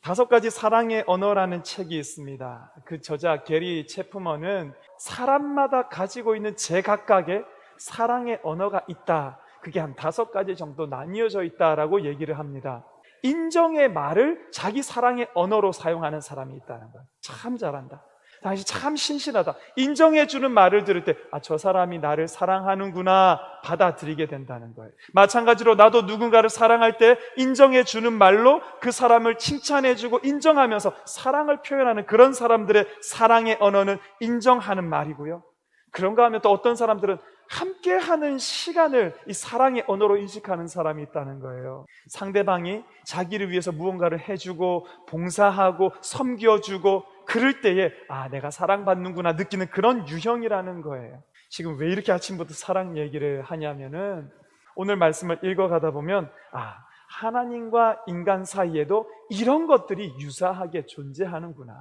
5가지 사랑의 언어라는 책이 있습니다. 그 저자 게리 체프먼은 사람마다 가지고 있는 제각각의 사랑의 언어가 있다. 그게 한 5가지 정도 나뉘어져 있다라고 얘기를 합니다. 인정의 말을 자기 사랑의 언어로 사용하는 사람이 있다는 거예요. 참 잘한다. 당신 참 신실하다. 인정해주는 말을 들을 때 저 사람이 나를 사랑하는구나 받아들이게 된다는 거예요. 마찬가지로 나도 누군가를 사랑할 때 인정해주는 말로 그 사람을 칭찬해주고 인정하면서 사랑을 표현하는 그런 사람들의 사랑의 언어는 인정하는 말이고요. 그런가 하면 또 어떤 사람들은 함께하는 시간을 이 사랑의 언어로 인식하는 사람이 있다는 거예요. 상대방이 자기를 위해서 무언가를 해주고 봉사하고 섬겨주고 그럴 때에 내가 사랑받는구나 느끼는 그런 유형이라는 거예요. 지금 왜 이렇게 아침부터 사랑 얘기를 하냐면은 오늘 말씀을 읽어가다 보면 하나님과 인간 사이에도 이런 것들이 유사하게 존재하는구나.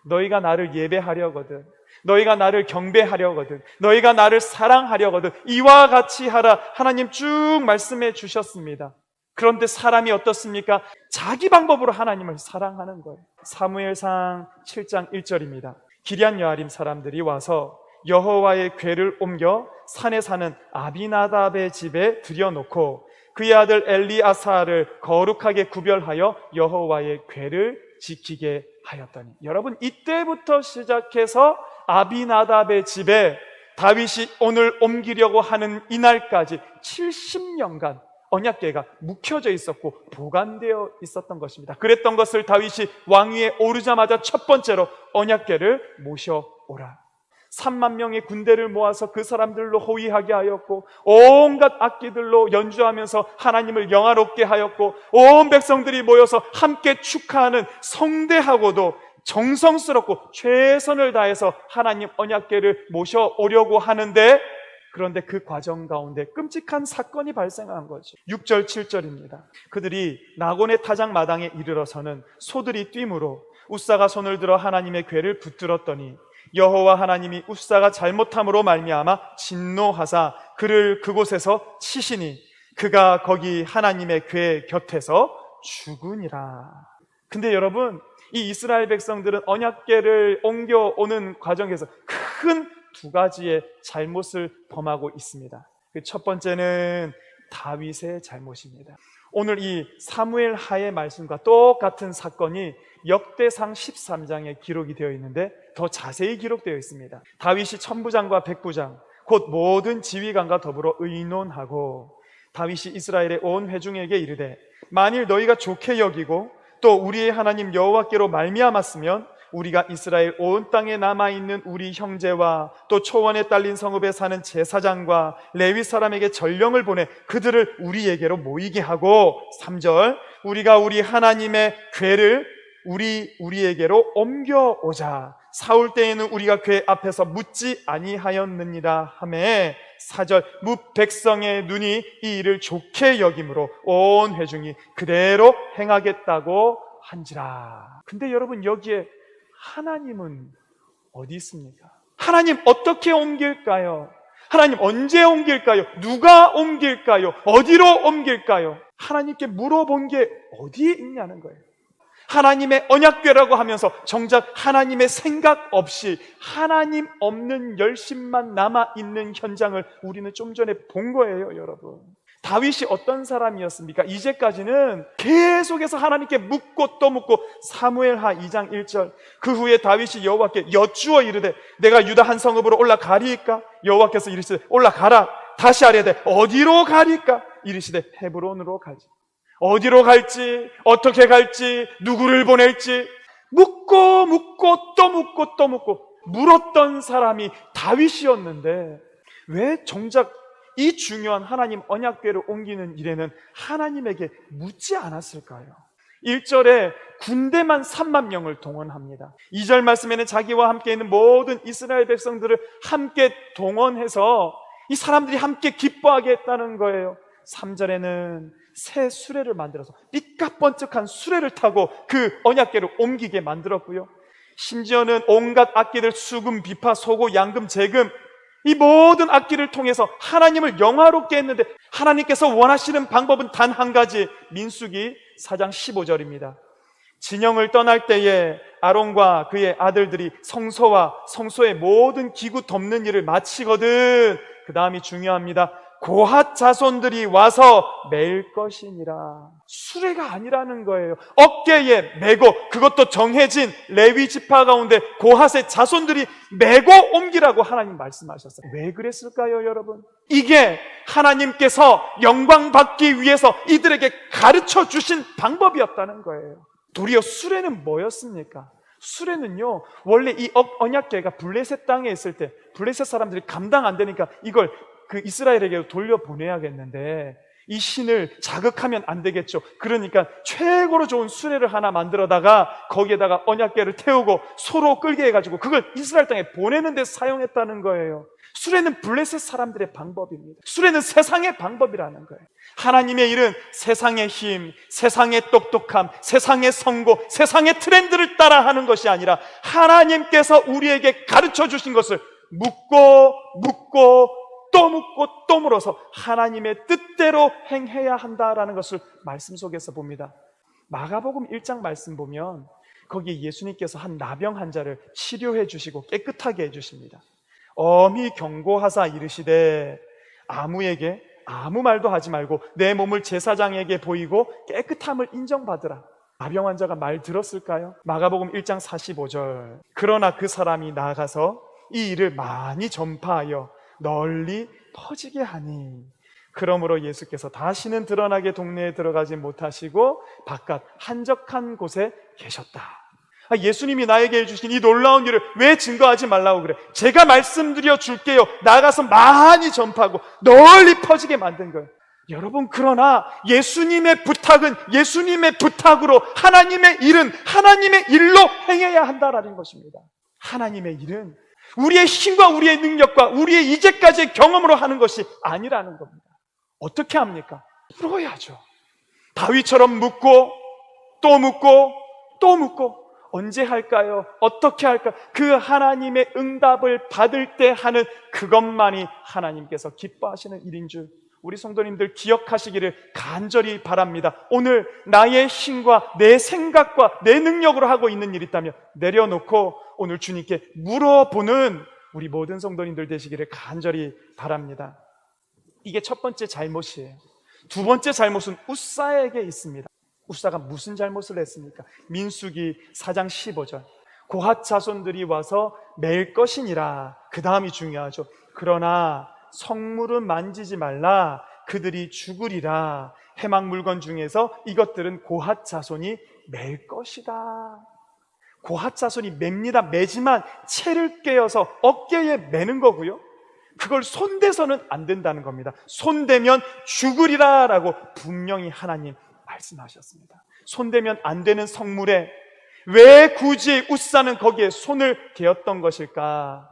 너희가 나를 예배하려거든, 너희가 나를 경배하려거든, 너희가 나를 사랑하려거든 이와 같이 하라. 하나님 쭉 말씀해 주셨습니다. 그런데 사람이 어떻습니까? 자기 방법으로 하나님을 사랑하는 거예요. 사무엘상 7장 1절입니다. 기럇 여아림 사람들이 와서 여호와의 궤를 옮겨 산에 사는 아비나답의 집에 들여놓고 그의 아들 엘리아사를 거룩하게 구별하여 여호와의 궤를 지키게 하였더니, 여러분 이때부터 시작해서 아비나답의 집에 다윗이 오늘 옮기려고 하는 이날까지 70년간 언약궤가 묵혀져 있었고 보관되어 있었던 것입니다. 그랬던 것을 다윗이 왕위에 오르자마자 첫 번째로 언약궤를 모셔오라. 3만 명의 군대를 모아서 그 사람들로 호위하게 하였고 온갖 악기들로 연주하면서 하나님을 영화롭게 하였고 온 백성들이 모여서 함께 축하하는 성대하고도 정성스럽고 최선을 다해서 하나님 언약궤를 모셔오려고 하는데, 그런데 그 과정 가운데 끔찍한 사건이 발생한 거죠. 6절 7절입니다. 그들이 나곤의 타작 마당에 이르러서는 소들이 뛰므로 웃사가 손을 들어 하나님의 궤를 붙들었더니 여호와 하나님이 웃사가 잘못함으로 말미암아 진노하사 그를 그곳에서 치시니 그가 거기 하나님의 궤 곁에서 죽으니라. 근데 여러분, 이 이스라엘 백성들은 언약궤를 옮겨오는 과정에서 큰 2가지의 잘못을 범하고 있습니다. 그 첫 번째는 다윗의 잘못입니다. 오늘 이 사무엘 하의 말씀과 똑같은 사건이 역대상 13장에 기록이 되어 있는데 더 자세히 기록되어 있습니다. 다윗이 천부장과 백부장 곧 모든 지휘관과 더불어 의논하고 다윗이 이스라엘의 온 회중에게 이르되 만일 너희가 좋게 여기고 또 우리의 하나님 여호와께로 말미암았으면 우리가 이스라엘 온 땅에 남아있는 우리 형제와 또 초원에 딸린 성읍에 사는 제사장과 레위 사람에게 전령을 보내 그들을 우리에게로 모이게 하고 3절 우리가 우리 하나님의 궤를 우리에게로 옮겨오자. 사울 때에는 우리가 궤 앞에서 묻지 아니하였느니라 하매 4절 뭇 백성의 눈이 이 일을 좋게 여김으로 온 회중이 그대로 행하겠다고 한지라. 근데 여러분, 여기에 하나님은 어디 있습니까? 하나님 어떻게 옮길까요? 하나님 언제 옮길까요? 누가 옮길까요? 어디로 옮길까요? 하나님께 물어본 게 어디에 있냐는 거예요. 하나님의 언약궤라고 하면서 정작 하나님의 생각 없이 하나님 없는 열심만 남아있는 현장을 우리는 좀 전에 본 거예요, 여러분. 다윗이 어떤 사람이었습니까? 이제까지는 계속해서 하나님께 묻고 또 묻고. 사무엘하 2장 1절 그 후에 다윗이 여호와께 여쭈어 이르되 내가 유다 한 성읍으로 올라가리이까? 여호와께서 이르시되 올라가라. 다시 아뢰되 어디로 가리이까? 이르시되 헤브론으로 가지. 어디로 갈지, 어떻게 갈지, 누구를 보낼지 묻고 또 묻고 또 묻고 물었던 사람이 다윗이었는데 왜 정작 이 중요한 하나님 언약궤를 옮기는 일에는 하나님에게 묻지 않았을까요? 1절에 군대만 3만 명을 동원합니다. 2절 말씀에는 자기와 함께 있는 모든 이스라엘 백성들을 함께 동원해서 이 사람들이 함께 기뻐하게 했다는 거예요. 3절에는 새 수레를 만들어서 삐까번쩍한 수레를 타고 그 언약궤를 옮기게 만들었고요. 심지어는 온갖 악기들, 수금, 비파, 소고, 양금, 재금 이 모든 악기를 통해서 하나님을 영화롭게 했는데 하나님께서 원하시는 방법은 단 한 가지. 민수기 4장 15절입니다. 진영을 떠날 때에 아론과 그의 아들들이 성소와 성소의 모든 기구 덮는 일을 마치거든 그 다음이 중요합니다. 고핫 자손들이 와서 맬 것이니라. 수레가 아니라는 거예요. 어깨에 메고, 그것도 정해진 레위 지파 가운데 고핫의 자손들이 메고 옮기라고 하나님 말씀하셨어요. 왜 그랬을까요, 여러분? 이게 하나님께서 영광 받기 위해서 이들에게 가르쳐 주신 방법이었다는 거예요. 도리어 수레는 뭐였습니까? 수레는요, 원래 이 언약궤가 블레셋 땅에 있을 때 블레셋 사람들이 감당 안 되니까 이걸 그 이스라엘에게 돌려보내야겠는데 이 신을 자극하면 안 되겠죠. 그러니까 최고로 좋은 수레를 하나 만들어다가 거기에다가 언약궤를 태우고 소로 끌게 해가지고 그걸 이스라엘 땅에 보내는 데 사용했다는 거예요. 수레는 블레셋 사람들의 방법입니다. 수레는 세상의 방법이라는 거예요. 하나님의 일은 세상의 힘, 세상의 똑똑함, 세상의 선고, 세상의 트렌드를 따라하는 것이 아니라 하나님께서 우리에게 가르쳐 주신 것을 묻고 또 묻고 또 물어서 하나님의 뜻대로 행해야 한다라는 것을 말씀 속에서 봅니다. 마가복음 1장 말씀 보면 거기에 예수님께서 한 나병 환자를 치료해 주시고 깨끗하게 해 주십니다. 엄히 경고하사 이르시되 아무에게 아무 말도 하지 말고 내 몸을 제사장에게 보이고 깨끗함을 인정받으라. 나병 환자가 말 들었을까요? 마가복음 1장 45절. 그러나 그 사람이 나아가서 이 일을 많이 전파하여 널리 퍼지게 하니 그러므로 예수께서 다시는 드러나게 동네에 들어가지 못하시고 바깥 한적한 곳에 계셨다. 예수님이 나에게 해주신 이 놀라운 일을 왜 증거하지 말라고 그래? 제가 말씀드려 줄게요. 나가서 많이 전파하고 널리 퍼지게 만든 거예요. 여러분, 그러나 예수님의 부탁은 예수님의 부탁으로 하나님의 일은 하나님의 일로 행해야 한다라는 것입니다. 하나님의 일은 우리의 힘과 우리의 능력과 우리의 이제까지의 경험으로 하는 것이 아니라는 겁니다. 어떻게 합니까? 물어야죠. 다윗처럼 묻고 또 묻고 또 묻고 언제 할까요? 어떻게 할까요? 그 하나님의 응답을 받을 때 하는 그것만이 하나님께서 기뻐하시는 일인 줄 우리 성도님들 기억하시기를 간절히 바랍니다. 오늘 나의 힘과 내 생각과 내 능력으로 하고 있는 일이 있다면 내려놓고 오늘 주님께 물어보는 우리 모든 성도님들 되시기를 간절히 바랍니다. 이게 첫 번째 잘못이에요. 두 번째 잘못은 웃사에게 있습니다. 웃사가 무슨 잘못을 했습니까? 민수기 4장 15절. 고핫 자손들이 와서 맬 것이니라. 그 다음이 중요하죠. 그러나 성물은 만지지 말라. 그들이 죽으리라. 해막 물건 중에서 이것들은 고핫 자손이 맬 것이다. 고핫 자손이 맵니다. 매지만 채를 꿰어서 어깨에 매는 거고요. 그걸 손대서는 안 된다는 겁니다. 손대면 죽으리라 라고 분명히 하나님 말씀하셨습니다. 손대면 안 되는 성물에 왜 굳이 웃사는 거기에 손을 대었던 것일까?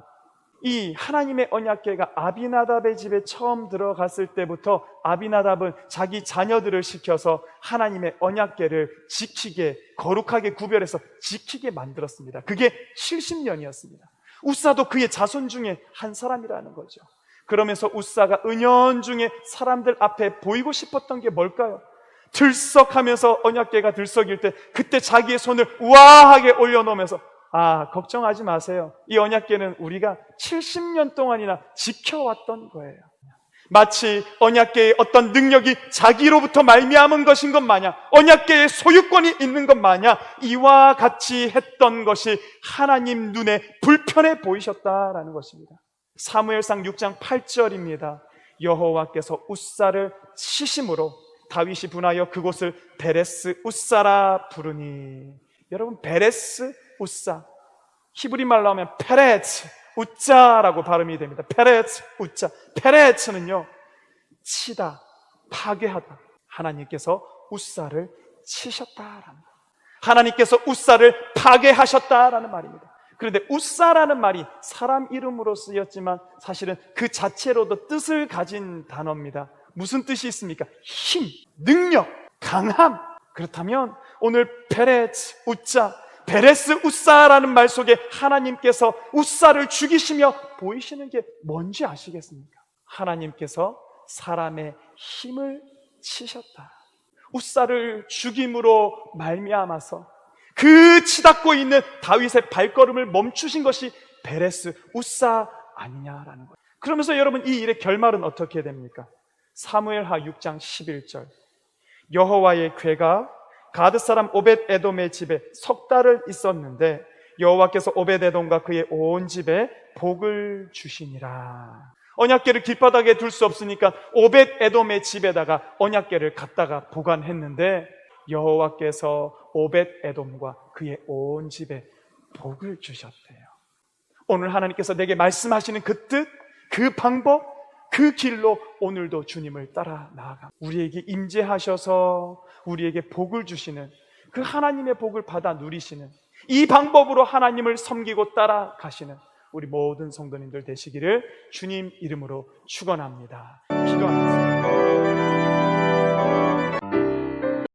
이 하나님의 언약궤가 아비나답의 집에 처음 들어갔을 때부터 아비나답은 자기 자녀들을 시켜서 하나님의 언약궤를 지키게, 거룩하게 구별해서 지키게 만들었습니다. 그게 70년이었습니다. 웃사도 그의 자손 중에 한 사람이라는 거죠. 그러면서 웃사가 은연중에 사람들 앞에 보이고 싶었던 게 뭘까요? 들썩하면서 언약궤가 들썩일 때 그때 자기의 손을 우아하게 올려놓으면서 걱정하지 마세요. 이 언약궤는 우리가 70년 동안이나 지켜왔던 거예요. 마치 언약궤의 어떤 능력이 자기로부터 말미암은 것인 것 마냥, 언약궤의 소유권이 있는 것 마냥 이와 같이 했던 것이 하나님 눈에 불편해 보이셨다라는 것입니다. 사무엘상 6장 8절입니다. 여호와께서 웃사를 치심으로 다윗이 분하여 그곳을 베레스 웃사라 부르니. 여러분, 베레스 웃사, 히브리 말로 하면 페레츠 웃자라고 발음이 됩니다. 페레츠 웃자. 페레츠는요, 치다, 파괴하다. 하나님께서 웃사를 치셨다라는, 하나님께서 웃사를 파괴하셨다라는 말입니다. 그런데 웃사라는 말이 사람 이름으로 쓰였지만 사실은 그 자체로도 뜻을 가진 단어입니다. 무슨 뜻이 있습니까? 힘, 능력, 강함. 그렇다면 오늘 베레츠 웃자, 베레스 웃사라는 말 속에 하나님께서 웃사를 죽이시며 보이시는 게 뭔지 아시겠습니까? 하나님께서 사람의 힘을 치셨다. 웃사를 죽임으로 말미암아서 그 치닫고 있는 다윗의 발걸음을 멈추신 것이 베레스 우사 아니냐라는 거예요. 그러면서 여러분, 이 일의 결말은 어떻게 됩니까? 사무엘하 6장 11절, 여호와의 궤가 가드 사람 오벳 에돔의 집에 석 달을 있었는데 여호와께서 오벳 에돔과 그의 온 집에 복을 주시니라. 언약궤를 길바닥에 둘 수 없으니까 오벳 에돔의 집에다가 언약궤를 갖다가 보관했는데 여호와께서 오벳 에돔과 그의 온 집에 복을 주셨대요. 오늘 하나님께서 내게 말씀하시는 그 뜻, 그 방법, 그 길로 오늘도 주님을 따라 나아가 우리에게 임재하셔서 우리에게 복을 주시는, 그 하나님의 복을 받아 누리시는, 이 방법으로 하나님을 섬기고 따라가시는 우리 모든 성도님들 되시기를 주님 이름으로 축원합니다. 기도하겠습니다.